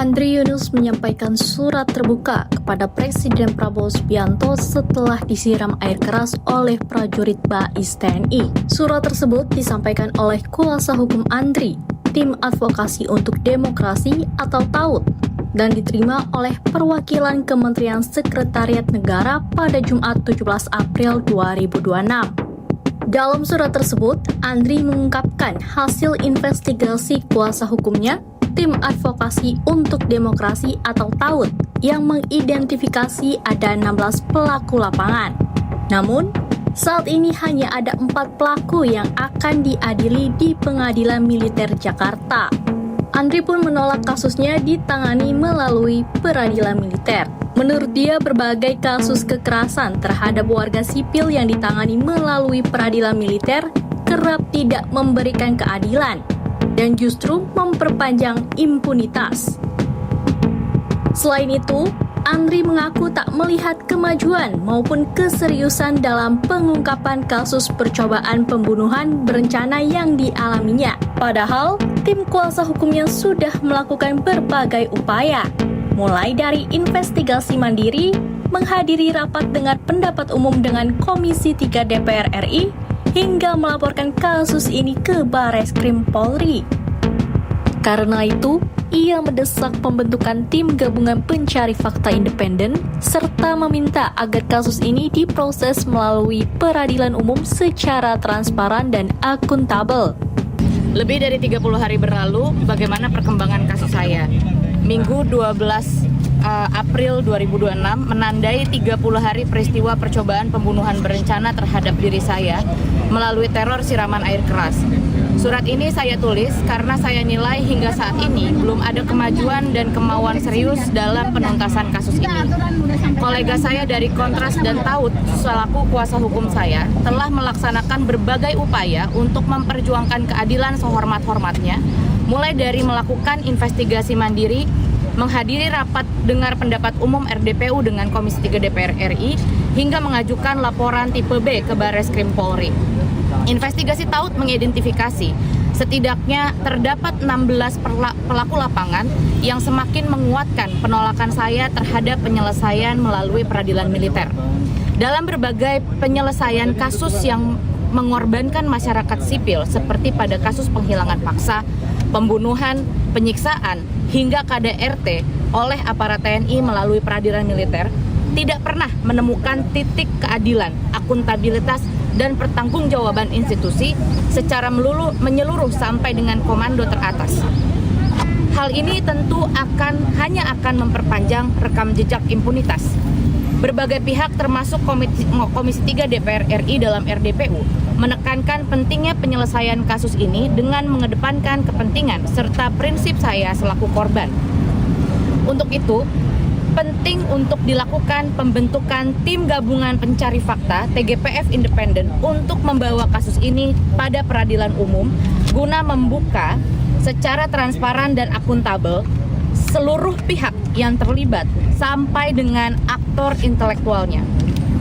Andri Yunus menyampaikan surat terbuka kepada Presiden Prabowo Subianto setelah disiram air keras oleh prajurit BAIS TNI. Surat tersebut disampaikan oleh kuasa hukum Andri, Tim Advokasi untuk Demokrasi atau TAUD, dan diterima oleh perwakilan Kementerian Sekretariat Negara pada Jumat 17 April 2026. Dalam surat tersebut, Andri mengungkapkan hasil investigasi kuasa hukumnya, Tim Advokasi untuk Demokrasi atau TAUD, yang mengidentifikasi ada 16 pelaku lapangan. Namun, saat ini hanya ada 4 pelaku yang akan diadili di Pengadilan Militer Jakarta. Andri pun menolak kasusnya ditangani melalui peradilan militer. Menurut dia, berbagai kasus kekerasan terhadap warga sipil yang ditangani melalui peradilan militer kerap tidak memberikan keadilan dan justru memperpanjang impunitas. Selain itu, Andri mengaku tak melihat kemajuan maupun keseriusan dalam pengungkapan kasus percobaan pembunuhan berencana yang dialaminya. Padahal, tim kuasa hukumnya sudah melakukan berbagai upaya, mulai dari investigasi mandiri, menghadiri rapat dengar pendapat umum dengan Komisi 3 DPR RI, hingga melaporkan kasus ini ke Barreskrim Polri. Karena itu, ia mendesak pembentukan tim gabungan pencari fakta independen, serta meminta agar kasus ini diproses melalui peradilan umum secara transparan dan akuntabel. Lebih dari 30 hari berlalu, bagaimana perkembangan kasus saya? Minggu 12 April 2026 menandai 30 hari peristiwa percobaan pembunuhan berencana terhadap diri saya melalui teror siraman air keras. Surat ini saya tulis karena saya nilai hingga saat ini belum ada kemajuan dan kemauan serius dalam penuntasan kasus ini. Kolega saya dari Kontras dan TAUD selaku kuasa hukum saya telah melaksanakan berbagai upaya untuk memperjuangkan keadilan sehormat-hormatnya, mulai dari melakukan investigasi mandiri, menghadiri rapat dengar pendapat umum RDPU dengan Komisi 3 DPR RI, hingga mengajukan laporan tipe B ke Barreskrim Polri. Investigasi TAUD mengidentifikasi setidaknya terdapat 16 pelaku lapangan yang semakin menguatkan penolakan saya terhadap penyelesaian melalui peradilan militer. Dalam berbagai penyelesaian kasus yang mengorbankan masyarakat sipil seperti pada kasus penghilangan paksa, pembunuhan, penyiksaan, hingga KDRT oleh aparat TNI melalui peradilan militer, tidak pernah menemukan titik keadilan, akuntabilitas, dan pertanggungjawaban institusi secara menyeluruh sampai dengan komando teratas. Hal ini tentu hanya akan memperpanjang rekam jejak impunitas. Berbagai pihak termasuk Komisi 3 DPR RI dalam RDPU menekankan pentingnya penyelesaian kasus ini dengan mengedepankan kepentingan serta prinsip saya selaku korban. Untuk itu, penting untuk dilakukan pembentukan tim gabungan pencari fakta TGPF independen untuk membawa kasus ini pada peradilan umum guna membuka secara transparan dan akuntabel seluruh pihak yang terlibat sampai dengan aktor intelektualnya.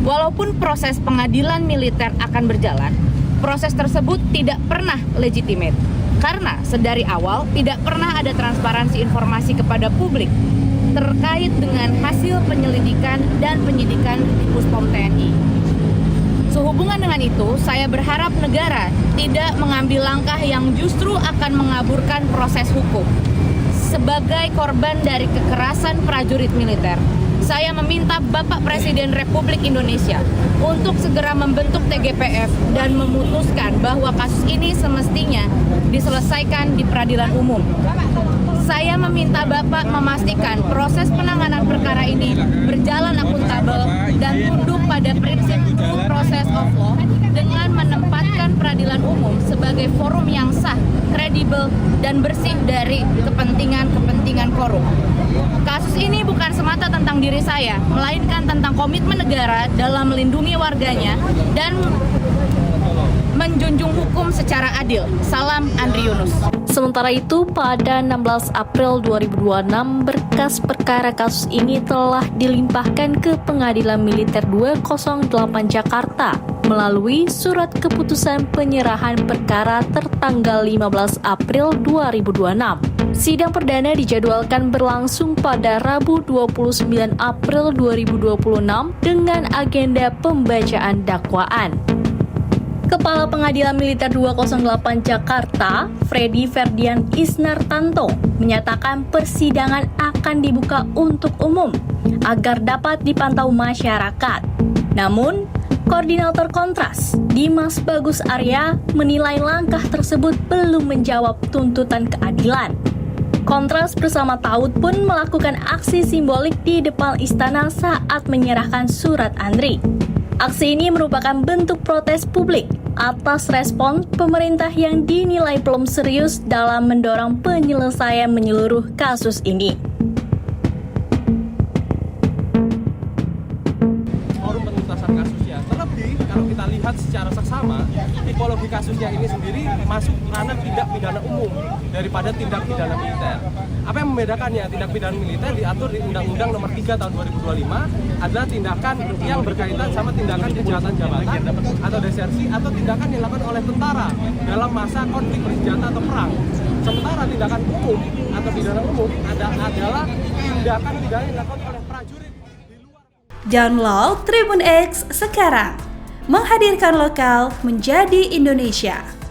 Walaupun proses pengadilan militer akan berjalan, proses tersebut tidak pernah legitimate karena sedari awal tidak pernah ada transparansi informasi kepada publik terkait dengan hasil penyelidikan dan penyidikan di Puspom TNI. Sehubungan dengan itu, saya berharap negara tidak mengambil langkah yang justru akan mengaburkan proses hukum. Sebagai korban dari kekerasan prajurit militer, saya meminta Bapak Presiden Republik Indonesia untuk segera membentuk TGPF dan memutuskan bahwa kasus ini semestinya diselesaikan di peradilan umum. Saya meminta Bapak memastikan proses penanganan perkara ini berjalan akuntabel dan tunduk pada prinsip due process of law dengan menempatkan peradilan umum sebagai forum yang sah, kredibel, dan bersih dari kepentingan korup. Kasus ini bukan semata tentang diri saya, melainkan tentang komitmen negara dalam melindungi warganya dan menjunjung hukum secara adil. Salam Andri Yunus. Sementara itu, pada 16 April 2026, berkas perkara kasus ini telah dilimpahkan ke Pengadilan Militer 208 Jakarta melalui surat keputusan penyerahan perkara tertanggal 15 April 2026. Sidang perdana dijadwalkan berlangsung pada Rabu 29 April 2026 dengan agenda pembacaan dakwaan. Kepala Pengadilan Militer 208 Jakarta, Freddy Ferdian Isnartanto, menyatakan persidangan akan dibuka untuk umum agar dapat dipantau masyarakat. Namun, Koordinator Kontras, Dimas Bagus Arya, menilai langkah tersebut belum menjawab tuntutan keadilan. Kontras bersama Taut pun melakukan aksi simbolik di depan istana saat menyerahkan surat Andri. Aksi ini merupakan bentuk protes publik atas respon pemerintah yang dinilai belum serius dalam mendorong penyelesaian menyeluruh kasus ini. Forum penuntasan kasusnya, terlebih kalau kita lihat secara seksama, tipologi kasusnya ini sendiri masuk ranah tindak pidana umum daripada tindak pidana militer. Apa yang membedakannya? Tindak pidana militer diatur di Undang-Undang Nomor 3 Tahun 2025 adalah tindakan yang berkaitan sama tindakan kejahatan jabatan atau desersi atau tindakan yang dilakukan oleh tentara dalam masa konflik bersenjata atau perang. Sementara tindakan umum atau pidana umum adalah tindakan pidana yang dilakukan oleh prajurit di luar. Download Tribun X sekarang, menghadirkan lokal menjadi Indonesia.